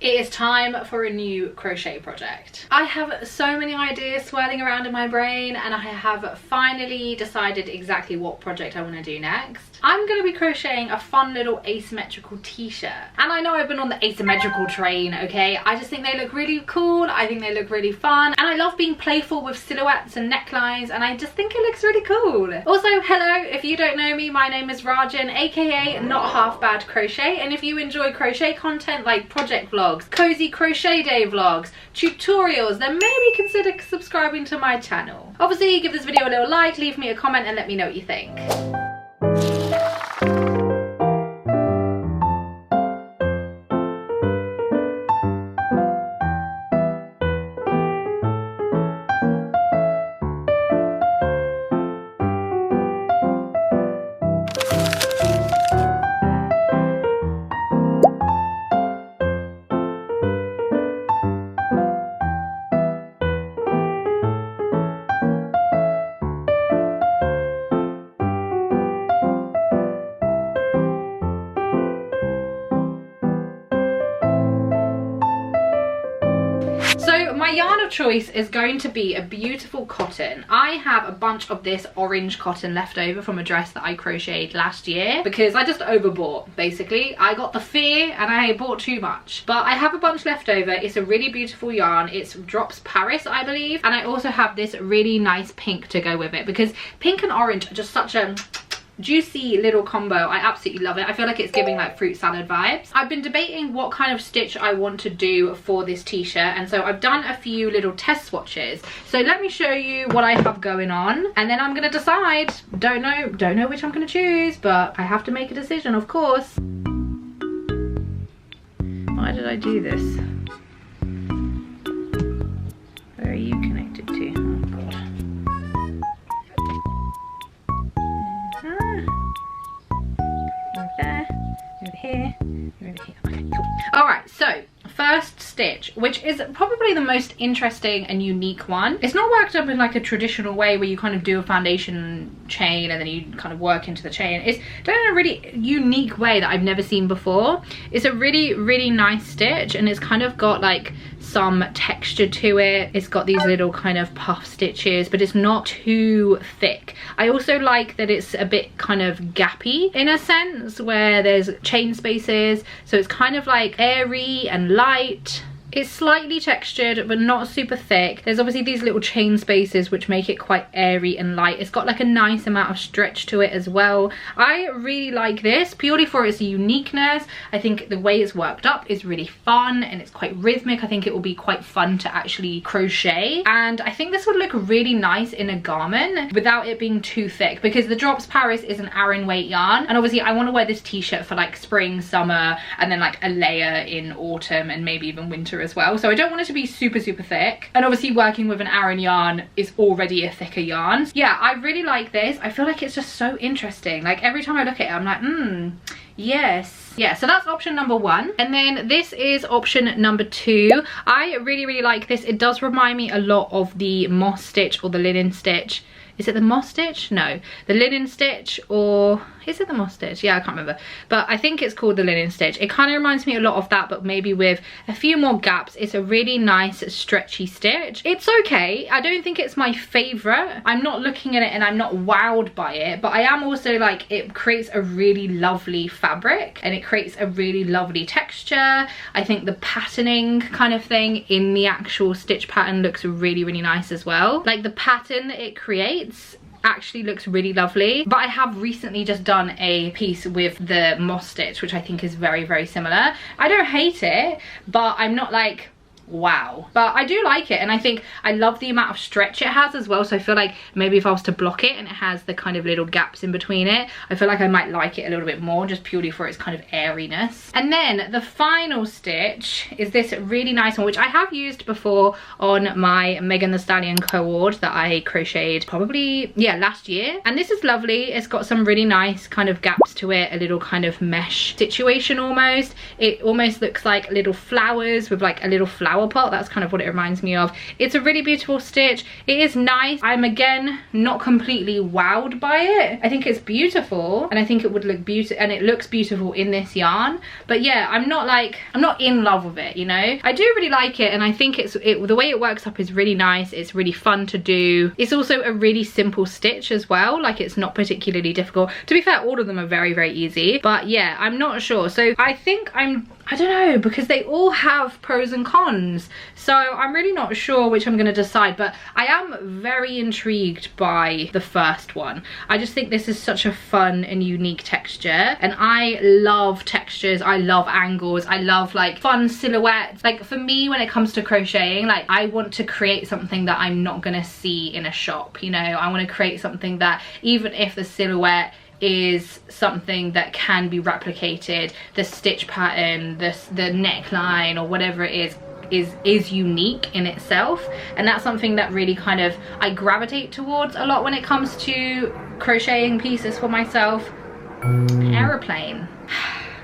It is time for a new crochet project. I have so many ideas swirling around in my brain, and I have finally decided exactly what project I want to do next. I'm going to be crocheting a fun little asymmetrical t-shirt. And I know I've been on the asymmetrical train, okay? I just think they look really cool. I think they look really fun. And I love being playful with silhouettes and necklines, and I just think it looks really cool. Also, hello, if you don't know me, my name is Rajan, aka Not Half Bad Crochet. And if you enjoy crochet content like project vlogs, cozy crochet day vlogs, tutorials, then maybe consider subscribing to my channel. Obviously, give this video a little like, leave me a comment, and let me know what you think. My yarn of choice is going to be a beautiful cotton. I have a bunch of this orange cotton left over from a dress that I crocheted last year because I just overbought, basically. I got the fear and I bought too much. But I have a bunch left over. It's a really beautiful yarn. It's Drops Paris, I believe. And I also have this really nice pink to go with it because pink and orange are just such a juicy little combo. I absolutely love it. I feel like it's giving like fruit salad vibes. I've been debating what kind of stitch I want to do for this t-shirt, and so I've done a few little test swatches. So let me show you what I have going on, and then I'm gonna decide. Don't know which I'm gonna choose, but I have to make a decision, of course. Why did I do this? Where are you connected to? Oh god. Over here, over here. Okay, cool. All right, so first stitch, which is probably the most interesting and unique one. It's not worked up in like a traditional way where you kind of do a foundation chain and then you kind of work into the chain. It's done in a really unique way that I've never seen before. It's a really nice stitch, and it's kind of got like some texture to it. It's got these little kind of puff stitches, but it's not too thick. I also like that it's a bit kind of gappy in a sense where there's chain spaces, so it's kind of like airy and light. It's slightly textured but not super thick. There's obviously these little chain spaces which make it quite airy and light. It's got like a nice amount of stretch to it as well. I really like this purely for its uniqueness. I think the way it's worked up is really fun and it's quite rhythmic. I think it will be quite fun to actually crochet, and I think this would look really nice in a garment without it being too thick, because the Drops Paris is an Aran weight yarn, and obviously I want to wear this t-shirt for like spring, summer, and then like a layer in autumn and maybe even winter as well. So I don't want it to be super thick, and obviously working with an Aran yarn is already a thicker yarn. So yeah, I really like this. I feel like it's just so interesting. Like every time I look at it I'm like yes. Yeah, so that's option number one, and then this is option number two. I really like this. It does remind me a lot of the moss stitch or the linen stitch. Is it the moss stitch? No, the linen stitch, or is it the moss stitch? Yeah, I can't remember, but I think it's called the linen stitch. It kind of reminds me a lot of that, but maybe with a few more gaps. It's a really nice stretchy stitch. It's okay. I don't think it's my favorite. I'm not looking at it and I'm not wowed by it, but I am also like, it creates a really lovely fabric and it creates a really lovely texture. I think the patterning kind of thing in the actual stitch pattern looks really nice as well. Like the pattern that it creates actually looks really lovely. But I have recently just done a piece with the moss stitch, which I think is very similar. I don't hate it, but I'm not like wow, but I do like it, and I think I love the amount of stretch it has as well. So I feel like maybe if I was to block it and it has the kind of little gaps in between it, I feel like I might like it a little bit more just purely for its kind of airiness. And then the final stitch is this really nice one, which I have used before on my Megan Thee Stallion co-ord that I crocheted probably, yeah, last year. And this is lovely. It's got some really nice kind of gaps to it, a little kind of mesh situation almost. It almost looks like little flowers with like a little flower flower pot. That's kind of what it reminds me of. It's a really beautiful stitch. It is nice. I'm again not completely wowed by it. I think it's beautiful, and I think it would look beautiful, and it looks beautiful in this yarn. But yeah, I'm not in love with it, you know. I do really like it, and I think the way it works up is really nice. It's really fun to do. It's also a really simple stitch as well. Like, it's not particularly difficult. To be fair, all of them are very, very easy. But yeah, I'm not sure. So I think I don't know, because they all have pros and cons. So I'm really not sure which I'm going to decide, but I am very intrigued by the first one. I just think this is such a fun and unique texture, and I love textures. I love angles. I love like fun silhouettes. Like, for me, when it comes to crocheting, like, I want to create something that I'm not going to see in a shop, you know. I want to create something that, even if the silhouette is something that can be replicated, the stitch pattern, the neckline, or whatever it is unique in itself. And that's something that really kind of I gravitate towards a lot when it comes to crocheting pieces for myself. Aeroplane.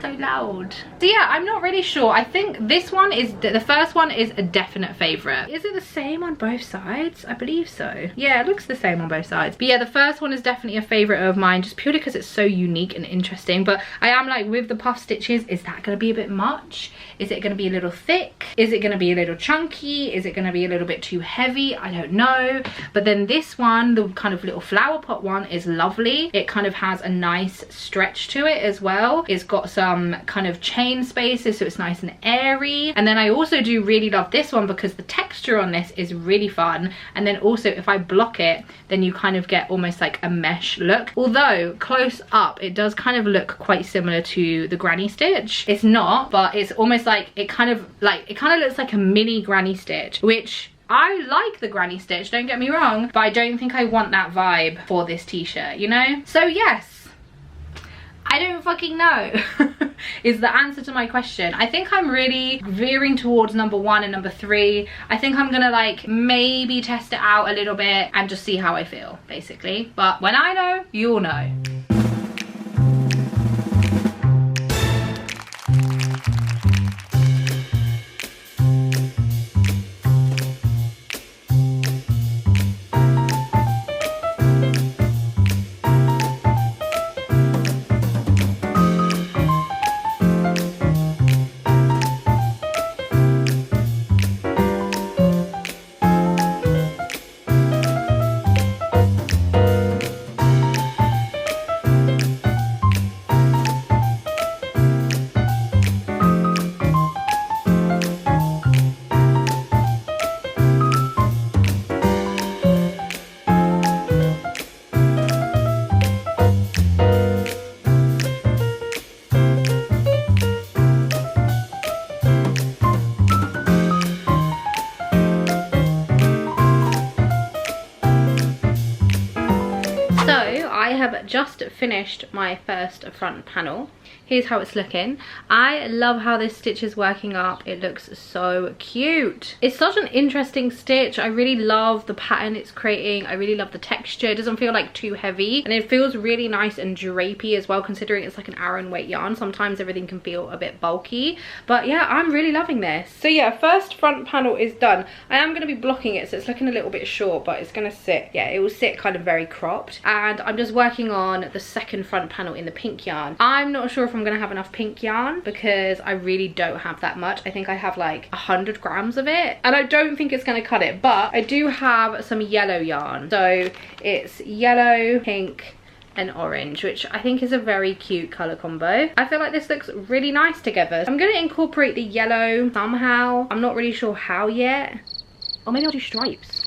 So loud. So yeah, I'm not really sure. I think this one is, the first one is a definite favorite. Is it the same on both sides? I believe so. Yeah, it looks the same on both sides. But yeah, the first one is definitely a favorite of mine, just purely because it's so unique and interesting. But I am like, with the puff stitches, is that going to be a bit much? Is it going to be a little thick? Is it going to be a little chunky? Is it going to be a little bit too heavy? I don't know. But then this one, the kind of little flower pot one, is lovely. It kind of has a nice stretch to it as well. It's got some kind of chain spaces, so it's nice and airy. And then I also do really love this one because the texture on this is really fun. And then also, if I block it, then you kind of get almost like a mesh look. Although close up, it does kind of look quite similar to the granny stitch. It's not, but it's almost like it kind of looks like a mini granny stitch, which I like the granny stitch, don't get me wrong, but I don't think I want that vibe for this t-shirt, you know? So yes, I don't fucking know is the answer to my question. I think I'm really veering towards number 1 and number 3. I think I'm gonna like maybe test it out a little bit and just see how I feel, basically. But when I know, you'll know. Just finished my first front panel. Here's how it's looking. I love how this stitch is working up. It looks so cute. It's such an interesting stitch. I really love the pattern it's creating. I really love the texture. It doesn't feel like too heavy, and it feels really nice and drapey as well, considering it's like an Aran weight yarn. Sometimes everything can feel a bit bulky, but yeah, I'm really loving this. So yeah, first front panel is done. I am going to be blocking it, so it's looking a little bit short, but it's going to sit, yeah, it will sit kind of very cropped. And I'm just working on the second front panel in the pink yarn. I'm not sure if I'm gonna have enough pink yarn because I really don't have that much. I think I have like 100 grams of it, and I don't think it's gonna cut it, but I do have some yellow yarn. So it's yellow, pink, and orange, which I think is a very cute color combo. I feel like this looks really nice together. I'm gonna incorporate the yellow somehow. I'm not really sure how yet. Or maybe I'll do stripes.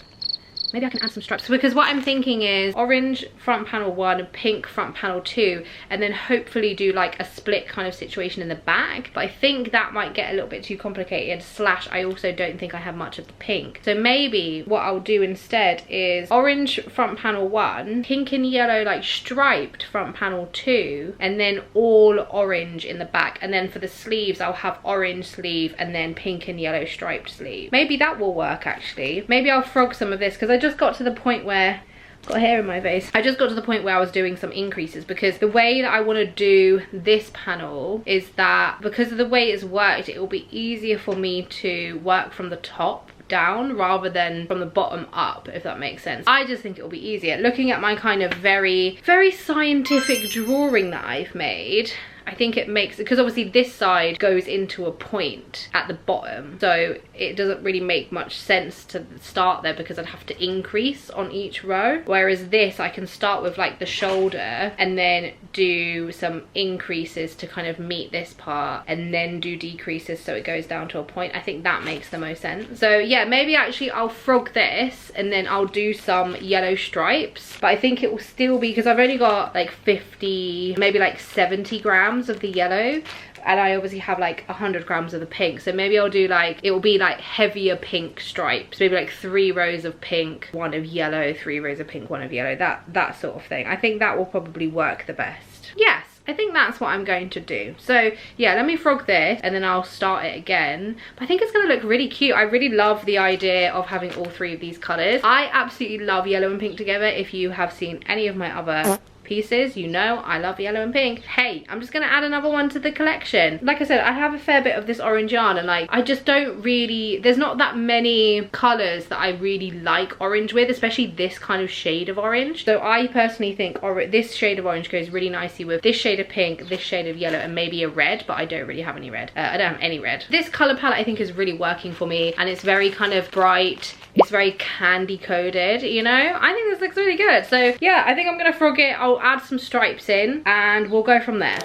Maybe I can add some stripes, because what I'm thinking is orange front panel 1, pink front panel 2, and then hopefully do like a split kind of situation in the back. But I think that might get a little bit too complicated, slash I also don't think I have much of the pink. So maybe what I'll do instead is orange front panel 1, pink and yellow like striped front panel 2, and then all orange in the back. And then for the sleeves, I'll have orange sleeve and then pink and yellow striped sleeve. Maybe that will work actually. Maybe I'll frog some of this, because I just got to the point where got hair in my face. I just got to the point where I was doing some increases because the way that I want to do this panel is that because of the way it's worked, it will be easier for me to work from the top down rather than from the bottom up, if that makes sense. I just think it will be easier. Looking at my kind of very scientific drawing that I've made, I think it makes, because obviously this side goes into a point at the bottom, so it doesn't really make much sense to start there because I'd have to increase on each row, whereas this I can start with like the shoulder and then do some increases to kind of meet this part and then do decreases so it goes down to a point. I think that makes the most sense. So yeah, maybe actually I'll frog this and then I'll do some yellow stripes, but I think it will still be, because I've only got like 50, maybe like 70 grams of the yellow, and I obviously have like 100 grams of the pink, so maybe I'll do like, it will be like heavier pink stripes, maybe like 3 rows of pink, 1 of yellow, 3 rows of pink, 1 of yellow, that sort of thing. I think that will probably work the best. Yes, I think that's what I'm going to do. So yeah, let me frog this and then I'll start it again. But I think it's going to look really cute. I really love the idea of having all 3 of these colours. I absolutely love yellow and pink together. If you have seen any of my other pieces, you know I love yellow and pink. Hey, I'm just gonna add another one to the collection. Like I said, I have a fair bit of this orange yarn, and like I just don't really, there's not that many colors that I really like orange with, especially this kind of shade of orange. So I personally think this shade of orange goes really nicely with this shade of pink, this shade of yellow, and maybe a red, but I don't really have any red. I don't have any red. This color palette I think is really working for me, and it's very kind of bright. It's very candy coated, you know? I think this looks really good. So yeah, I think I'm gonna frog it. I'll add some stripes in and we'll go from there.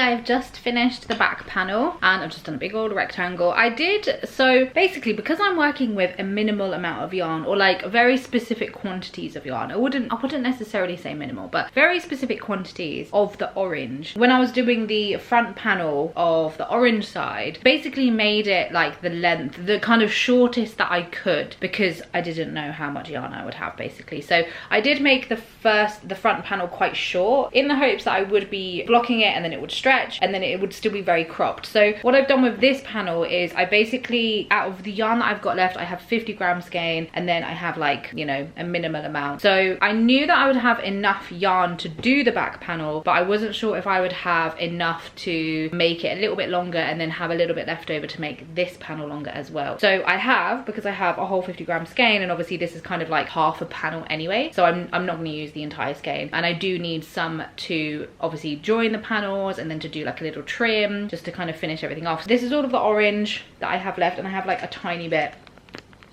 I've just finished the back panel and I've just done a big old rectangle. So basically, because I'm working with a minimal amount of yarn, or like very specific quantities of yarn, I wouldn't necessarily say minimal, but very specific quantities of the orange. When I was doing the front panel of the orange side, basically made it like the length, the kind of shortest that I could, because I didn't know how much yarn I would have basically. So I did make the front panel quite short in the hopes that I would be blocking it and then it would stretch and then it would still be very cropped. So what I've done with this panel is I basically, out of the yarn that I've got left, I have 50 grams skein, and then I have like, you know, a minimal amount. So I knew that I would have enough yarn to do the back panel, but I wasn't sure if I would have enough to make it a little bit longer and then have a little bit left over to make this panel longer as well. So I have, because I have a whole 50 grams skein, and obviously this is kind of like half a panel anyway, so I'm not going to use the entire skein, and I do need some to obviously join the panels and then to do like a little trim just to kind of finish everything off. So this is all of the orange that I have left, and I have like a tiny bit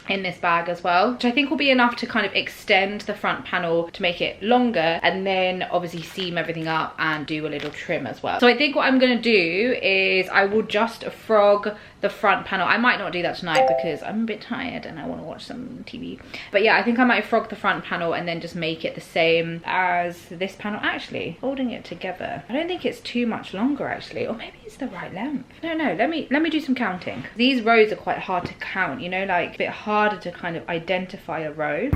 in this bag as well, which I think will be enough to kind of extend the front panel to make it longer, and then obviously seam everything up and do a little trim as well. So I think what I'm going to do is I will just frog the front panel. I might not do that tonight because I'm a bit tired and I want to watch some TV, but yeah, I think I might frog the front panel and then just make it the same as this panel. Actually, holding it together, I don't think it's too much longer actually, or maybe it's the right length. No, let me do some counting. These rows are quite hard to count, you know, like a bit harder to kind of identify a row.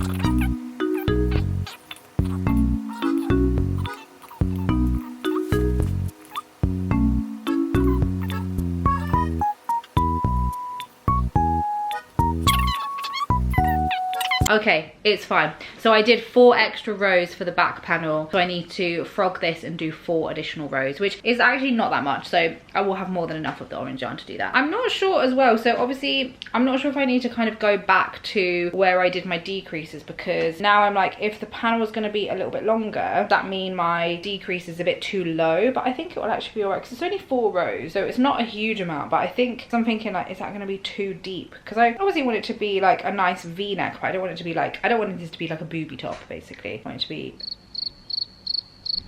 Okay, it's fine. So I did 4 extra rows for the back panel, so I need to frog this and do 4 additional rows, which is actually not that much, so I will have more than enough of the orange yarn to do that. I'm not sure as well, so obviously I'm not sure if I need to kind of go back to where I did my decreases, because now I'm like, if the panel is going to be a little bit longer, that mean my decrease is a bit too low, but I think it will actually be alright because it's only 4 rows, so it's not a huge amount, but I think, so I'm thinking like, is that going to be too deep? Because I obviously want it to be like a nice V-neck, but I don't want it to be like, I don't want this to be like a booby top basically. I want it to be,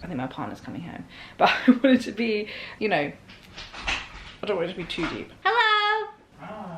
I think my partner's coming home, but I want it to be, you know, I don't want it to be too deep. Hello!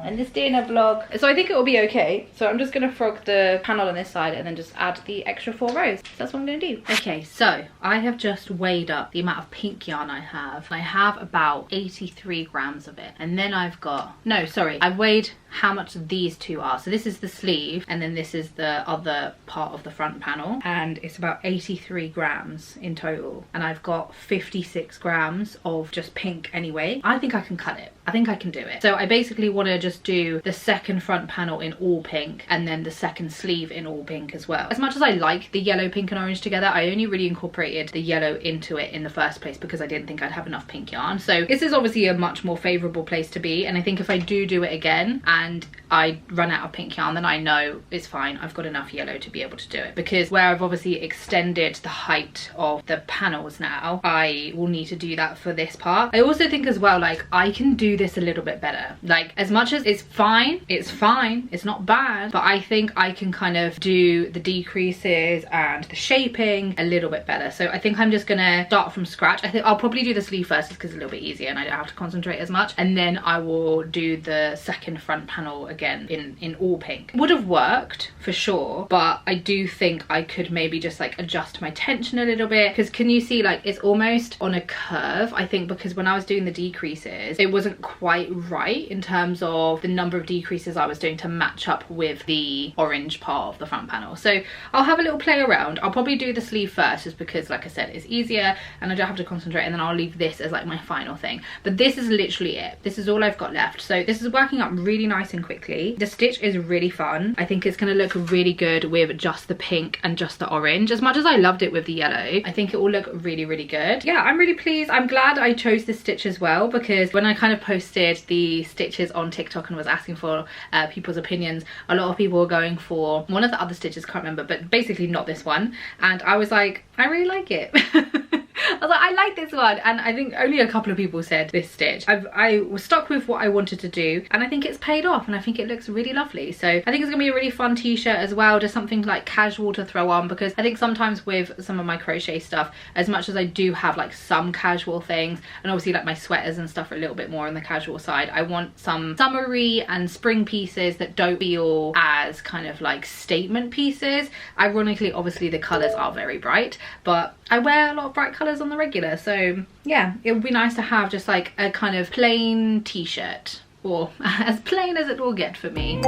And this dinner vlog. So I think it will be okay. So I'm just gonna frog the panel on this side and then just add the extra 4 rows. So that's what I'm gonna do. Okay, so I have just weighed up the amount of pink yarn I have. I have about 83 grams of it. And then I've got, no, sorry, I weighed how much these two are. So this is the sleeve and then this is the other part of the front panel, and it's about 83 grams in total, and I've got 56 grams of just pink anyway. I think I can cut it. I think I can do it. So I basically want to just do the second front panel in all pink and then the second sleeve in all pink as well. As much as I like the yellow, pink and orange together, I only really incorporated the yellow into it in the first place because I didn't think I'd have enough pink yarn. So this is obviously a much more favourable place to be, and I think if I do it again and I run out of pink yarn, then I know it's fine, I've got enough yellow to be able to do it, because where I've obviously extended the height of the panels now, I will need to do that for this part. I also think as well, like, I can do this a little bit better. Like, as much as it's fine, it's not bad, but I think I can kind of do the decreases and the shaping a little bit better. So I think I'm just gonna start from scratch. I think I'll probably do the sleeve first because it's a little bit easier and I don't have to concentrate as much, and then I will do the second front panel again in all pink. Would have worked for sure, but I do think I could maybe just like adjust my tension a little bit, because can you see, like, it's almost on a curve, I think, because when I was doing the decreases it wasn't quite right in terms of the number of decreases I was doing to match up with the orange part of the front panel. So I'll have a little play around. I'll probably do the sleeve first just because, like I said, it's easier and I don't have to concentrate, and then I'll leave this as like my final thing. But this is literally it. This is all I've got left. So this is working up really nice and quickly. The stitch is really fun. I think it's going to look really good with just the pink and just the orange. As much as I loved it with the yellow, I think it will look really, really good. Yeah, I'm really pleased. I'm glad I chose this stitch as well, because when I kind of posted the stitches on TikTok and was asking for people's opinions, a lot of people were going for one of the other stitches, can't remember, but basically not this one. And I was like, I really like it. I was like, I like this one, and I think only a couple of people said this stitch. I was stuck with what I wanted to do, and I think it's paid off, and I think it looks really lovely. So I think it's gonna be a really fun t-shirt as well, just something like casual to throw on, because I think sometimes with some of my crochet stuff, as much as I do have like some casual things, and obviously like my sweaters and stuff are a little bit more on the casual side, I want some summery and spring pieces that don't feel as kind of like statement pieces. Ironically, obviously the colors are very bright, but I wear a lot of bright colors on the regular, so yeah, it would be nice to have just like a kind of plain t-shirt, or as plain as it will get for me.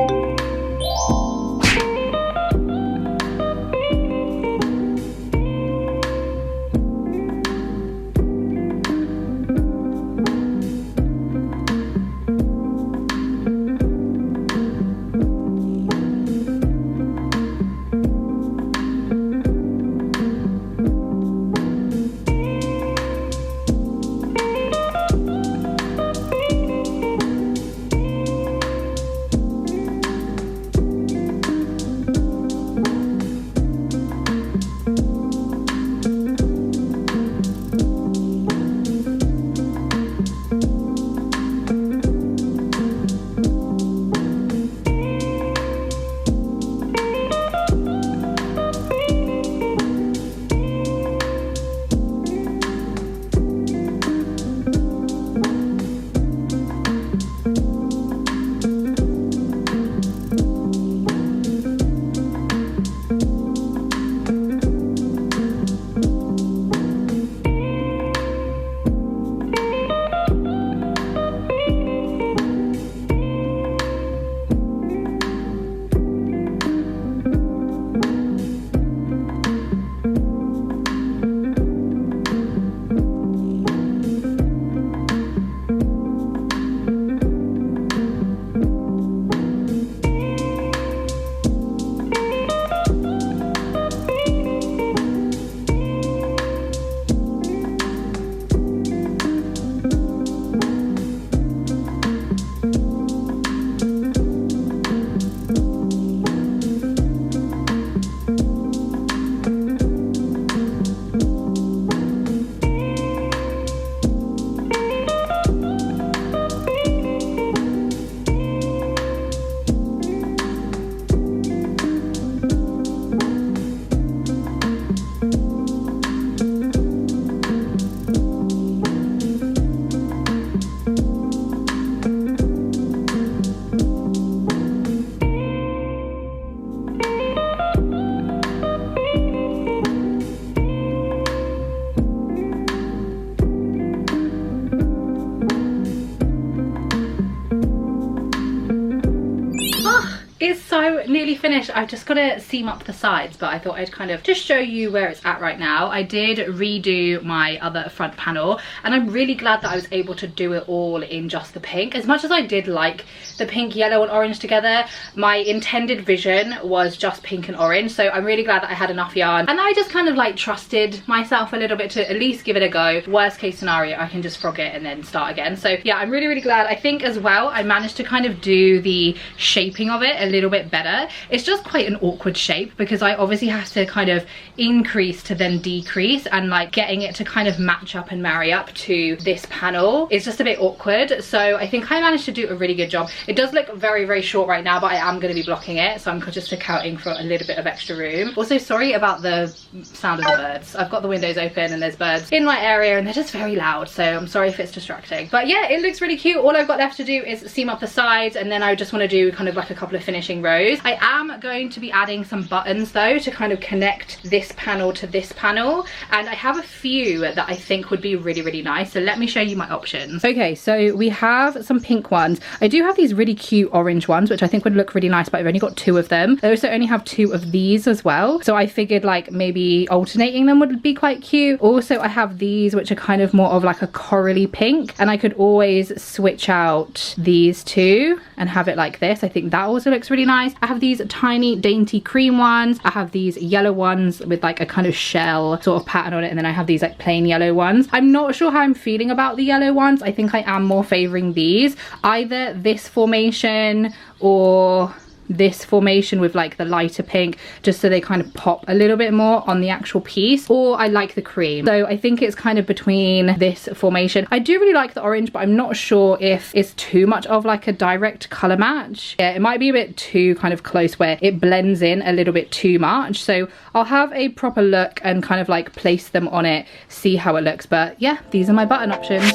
It's so nearly finished. I've just got to seam up the sides, but I thought I'd kind of just show you where it's at right now. I did redo my other front panel, and I'm really glad that I was able to do it all in just the pink. As much as I did like the pink, yellow and orange together, my intended vision was just pink and orange, so I'm really glad that I had enough yarn, and I just kind of like trusted myself a little bit to at least give it a go. Worst case scenario, I can just frog it and then start again. So yeah, I'm really glad. I think as well I managed to kind of do the shaping of it a little bit better. It's just quite an awkward shape because I obviously have to kind of increase to then decrease, and like getting it to kind of match up and marry up to this panel is just a bit awkward. So I think I managed to do a really good job. It does look very short right now, but I am going to be blocking it, so I'm just accounting for a little bit of extra room. Also, sorry about the sound of the birds. I've got the windows open and there's birds in my area and they're just very loud, so I'm sorry if it's distracting. But yeah, it looks really cute. All I've got left to do is seam up the sides, and then I just want to do kind of like a couple of finishing rows. I am going to be adding some buttons though to kind of connect this panel to this panel, and I have a few that I think would be really nice, so let me show you my options. Okay, so we have some pink ones. I do have these really cute orange ones which I think would look really nice, but I've only got 2 of them. I also only have 2 of these as well, so I figured like maybe alternating them would be quite cute. Also, I have these which are kind of more of like a corally pink, and I could always switch out these 2 and have it like this. I think that also looks really nice. I have these tiny dainty cream ones. I have these yellow ones with like a kind of shell sort of pattern on it, and then I have these like plain yellow ones. I'm not sure how I'm feeling about the yellow ones. I think I am more favoring these, either this formation or this formation with like the lighter pink, just so they kind of pop a little bit more on the actual piece, or I like the cream. So I think it's kind of between this formation. I do really like the orange, but I'm not sure if it's too much of like a direct color match. Yeah, it might be a bit too kind of close where it blends in a little bit too much. So I'll have a proper look and kind of like place them on it, see how it looks. But yeah, these are my button options.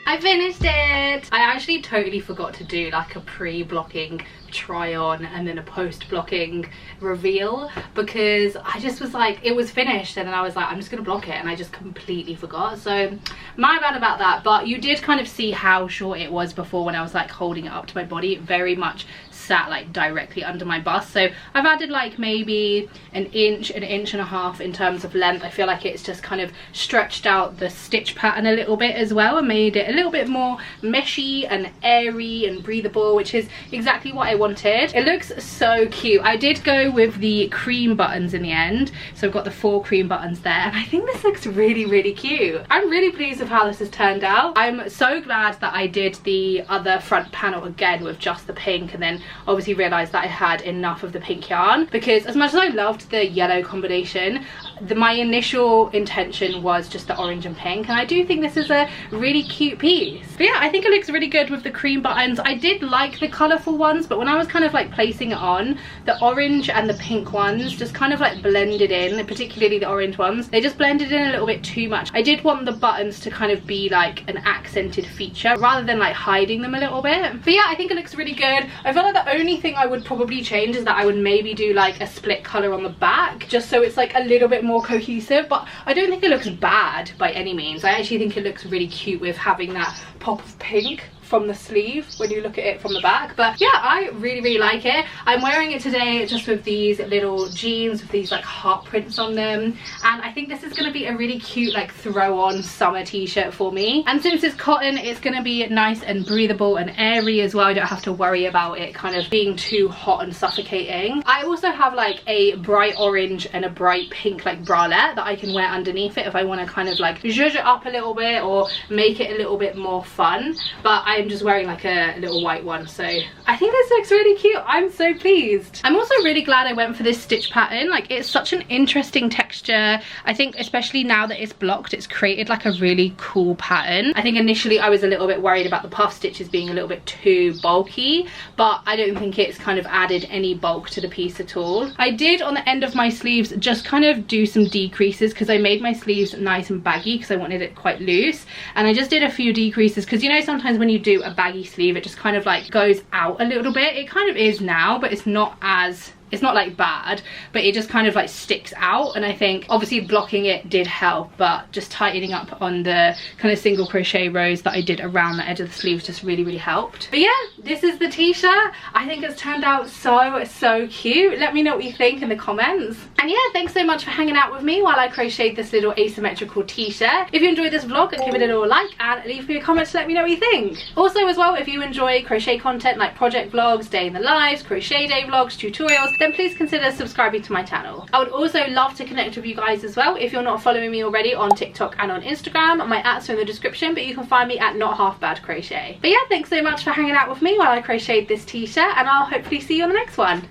I finished it! I actually totally forgot to do like a pre-blocking try on and then a post-blocking reveal, because I just was like, it was finished and then I was like, I'm just gonna block it, and I just completely forgot. So my bad about that. But you did kind of see how short it was before when I was like holding it up to my body. It very much sat like directly under my bust. So I've added like maybe an inch and a half in terms of length. I feel like it's just kind of stretched out the stitch pattern a little bit as well and made it a little bit more meshy and airy and breathable, which is exactly what I wanted. It looks so cute. I did go with the cream buttons in the end, so I've got the 4 cream buttons there, and I think this looks really, really cute. I'm really pleased with how this has turned out. I'm so glad that I did the other front panel again with just the pink, and then obviously realized that I had enough of the pink yarn, because as much as I loved the yellow combination, my initial intention was just the orange and pink, and I do think this is a really cute piece. But yeah, I think it looks really good with the cream buttons. I did like the colourful ones, but when I was kind of like placing it on, the orange and the pink ones just kind of like blended in, particularly the orange ones. They just blended in a little bit too much. I did want the buttons to kind of be like an accented feature rather than like hiding them a little bit. But yeah, I think it looks really good. I feel like the only thing I would probably change is that I would maybe do like a split colour on the back, just so it's like a little bit more cohesive. But I don't think it looks bad by any means. I actually think it looks really cute with having that pop of pink from the sleeve when you look at it from the back. But yeah, I really, really like it. I'm wearing it today just with these little jeans with these like heart prints on them, and I think this is going to be a really cute like throw on summer t-shirt for me. And since it's cotton, it's going to be nice and breathable and airy as well. I don't have to worry about it kind of being too hot and suffocating. I also have like a bright orange and a bright pink like bralette that I can wear underneath it if I want to kind of like zhuzh it up a little bit or make it a little bit more fun. But I'm just wearing like a little white one, so I think this looks really cute. I'm so pleased. I'm also really glad I went for this stitch pattern. Like, it's such an interesting texture. I think especially now that it's blocked, it's created like a really cool pattern. I think initially I was a little bit worried about the puff stitches being a little bit too bulky, but I don't think it's kind of added any bulk to the piece at all. I did on the end of my sleeves just kind of do some decreases because I made my sleeves nice and baggy because I wanted it quite loose, and I just did a few decreases because, you know, sometimes when you do a baggy sleeve it just kind of like goes out a little bit. It kind of is now, but it's not like bad, but it just kind of like sticks out, and I think obviously blocking it did help, but just tightening up on the kind of single crochet rows that I did around the edge of the sleeves just really, really helped. But yeah, this is the t-shirt. I think it's turned out so cute. Let me know what you think in the comments. And yeah, thanks so much for hanging out with me while I crocheted this little asymmetrical t-shirt. If you enjoyed this vlog, give it a little like and leave me a comment to let me know what you think. Also as well, if you enjoy crochet content like project vlogs, day in the lives, crochet day vlogs, tutorials, then please consider subscribing to my channel. I would also love to connect with you guys as well. If you're not following me already on TikTok and on Instagram, my ats are in the description, but you can find me at Not Half Bad Crochet. But yeah, thanks so much for hanging out with me while I crocheted this t-shirt, and I'll hopefully see you on the next one.